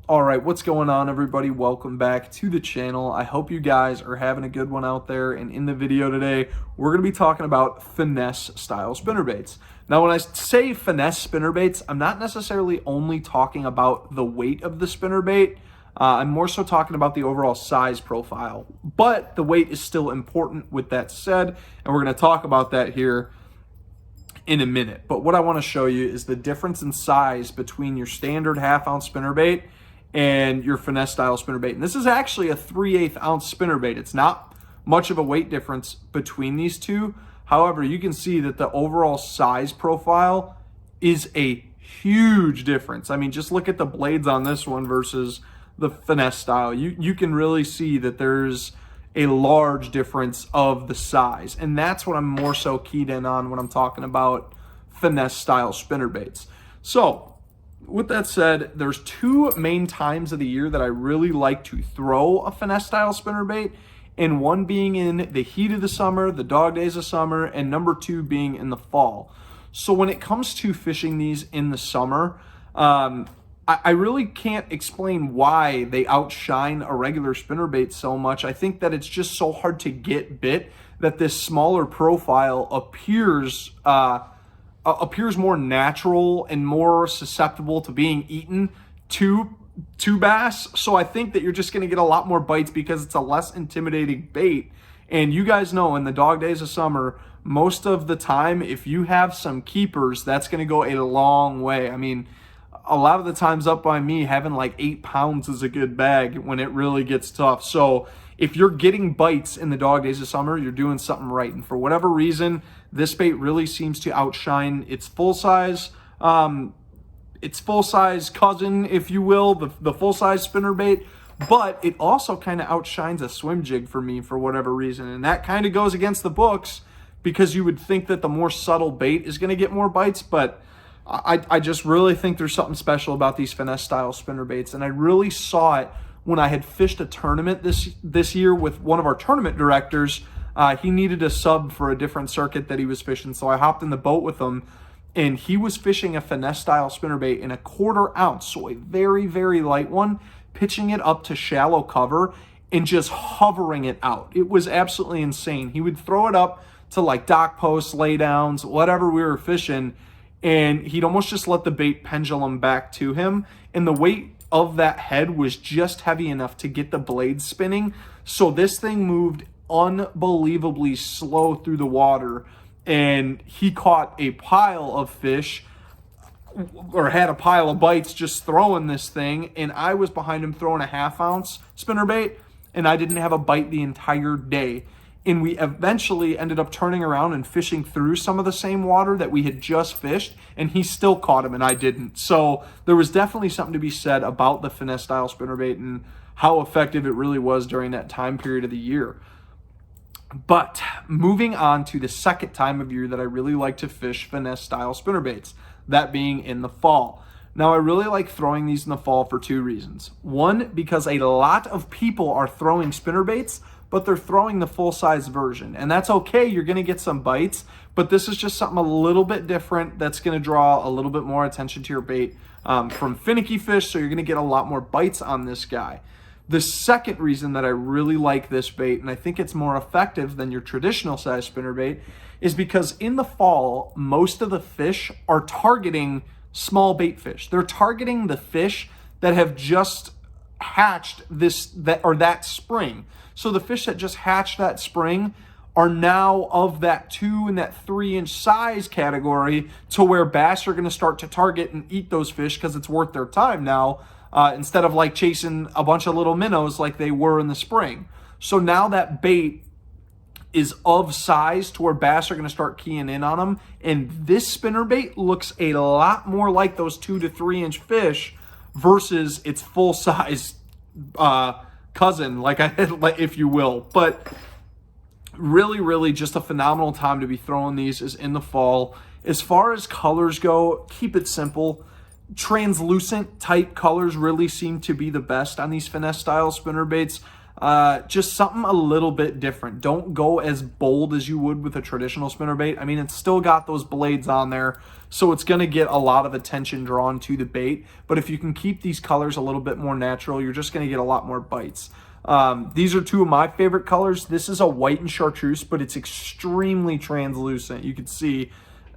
All right, what's going on, everybody? Welcome back to the channel. I hope you guys are having a good one out there. And in the video today, we're going to be talking about finesse style spinnerbaits. Now, when I say finesse spinnerbaits, I'm not necessarily only talking about the weight of the spinnerbait. I'm more so talking about the overall size profile. But the weight is still important with that said, and we're going to talk about that here in a minute. But what I want to show you is the difference in size between your standard half-ounce spinnerbait and your finesse style spinnerbait. And this is actually a 3/8 ounce spinnerbait. It's not much of a weight difference between these two. However, you can see that the overall size profile is a huge difference. I mean, just look at the blades on this one versus the finesse style. You can really see that there's a large difference of the size. And that's what I'm more so keyed in on when I'm talking about finesse style spinnerbaits. So, with that said, there's two main times of the year that I really like to throw a finesse style spinnerbait, and one being in the heat of the summer, the dog days of summer, and number two being in the fall. So when it comes to fishing these in the summer, I really can't explain why they outshine a regular spinnerbait so much. I think that it's just so hard to get bit that this smaller profile appears more natural and more susceptible to being eaten to bass. So I think that you're just going to get a lot more bites because it's a less intimidating bait. And you guys know in the dog days of summer, most of the time, if you have some keepers, that's going to go a long way. I mean, a lot of the times up by me, having like 8 pounds is a good bag when it really gets tough. So if you're getting bites in the dog days of summer, you're doing something right. And for whatever reason, this bait really seems to outshine its full-size cousin, if you will, the full-size spinnerbait. But it also kind of outshines a swim jig for me for whatever reason. And that kind of goes against the books because you would think that the more subtle bait is going to get more bites. But I just really think there's something special about these finesse-style spinnerbaits. And I really saw it when I had fished a tournament this year with one of our tournament directors. He needed a sub for a different circuit that he was fishing, so I hopped in the boat with him, and he was fishing a finesse-style spinnerbait in a 1/4 ounce, so a very, very light one, pitching it up to shallow cover and just hovering it out. It was absolutely insane. He would throw it up to like dock posts, laydowns, whatever we were fishing, and he'd almost just let the bait pendulum back to him, and the weight of that head was just heavy enough to get the blade spinning. So this thing moved unbelievably slow through the water, and he caught a pile of fish, or had a pile of bites just throwing this thing, and I was behind him throwing a 1/2 ounce spinnerbait, and I didn't have a bite the entire day. And we eventually ended up turning around and fishing through some of the same water that we had just fished, and he still caught him and I didn't. So there was definitely something to be said about the finesse style spinnerbait and how effective it really was during that time period of the year. But moving on to the second time of year that I really like to fish finesse style spinnerbaits, that being in the fall. Now, I really like throwing these in the fall for two reasons. One, because a lot of people are throwing spinnerbaits, but they're throwing the full-size version. And that's okay, you're going to get some bites, but this is just something a little bit different that's going to draw a little bit more attention to your bait from finicky fish, so you're going to get a lot more bites on this guy. The second reason that I really like this bait, and I think it's more effective than your traditional size spinnerbait, is because in the fall, most of the fish are targeting small bait fish. They're targeting the fish that have just hatched that spring. So the fish that just hatched that spring are now of that 2 and that 3-inch size category, to where bass are going to start to target and eat those fish because it's worth their time now, instead of like chasing a bunch of little minnows like they were in the spring. So now that bait is of size to where bass are going to start keying in on them. And this spinnerbait looks a lot more like those 2 to 3-inch fish versus its full-size cousin, if you will. But really, really just a phenomenal time to be throwing these is in the fall. As far as colors go, keep it simple. Translucent type colors really seem to be the best on these finesse style spinnerbaits. Just something a little bit different. Don't go as bold as you would with a traditional spinnerbait. I mean, it's still got those blades on there, so it's going to get a lot of attention drawn to the bait. But if you can keep these colors a little bit more natural, you're just going to get a lot more bites. These are two of my favorite colors. This is a white and chartreuse, but it's extremely translucent. You can see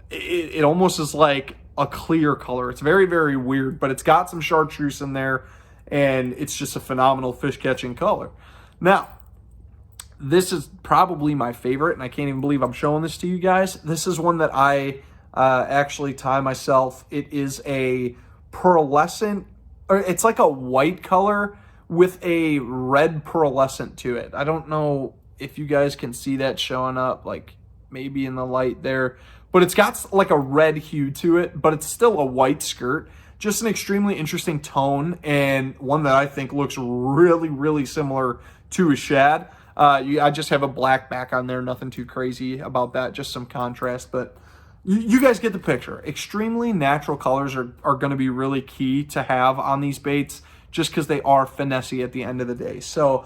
it almost is like a clear color. It's very, very weird, but it's got some chartreuse in there, and it's just a phenomenal fish catching color. Now, this is probably my favorite, and I can't even believe I'm showing this to you guys. This is one that I actually tie myself. It is a pearlescent, or it's like a white color with a red pearlescent to it. I don't know if you guys can see that showing up, like maybe in the light there, but it's got like a red hue to it, but it's still a white skirt. Just an extremely interesting tone, and one that I think looks really, really similar to a shad. I just have a black back on there, nothing too crazy about that, just some contrast, but you guys get the picture. Extremely natural colors are going to be really key to have on these baits, just because they are finessey at the end of the day. So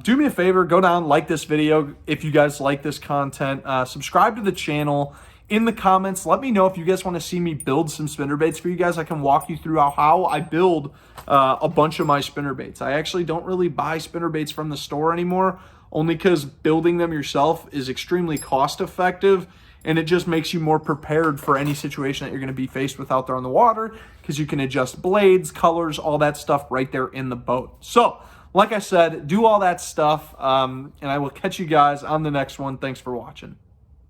do me a favor, go down, like this video if you guys like this content, subscribe to the channel. In the comments, let me know if you guys want to see me build some spinnerbaits for you guys. I can walk you through how I build a bunch of my spinnerbaits. I actually don't really buy spinnerbaits from the store anymore, only because building them yourself is extremely cost effective, and it just makes you more prepared for any situation that you're going to be faced with out there on the water, because you can adjust blades, colors, all that stuff right there in the boat. So, like I said, do all that stuff, and I will catch you guys on the next one. Thanks for watching.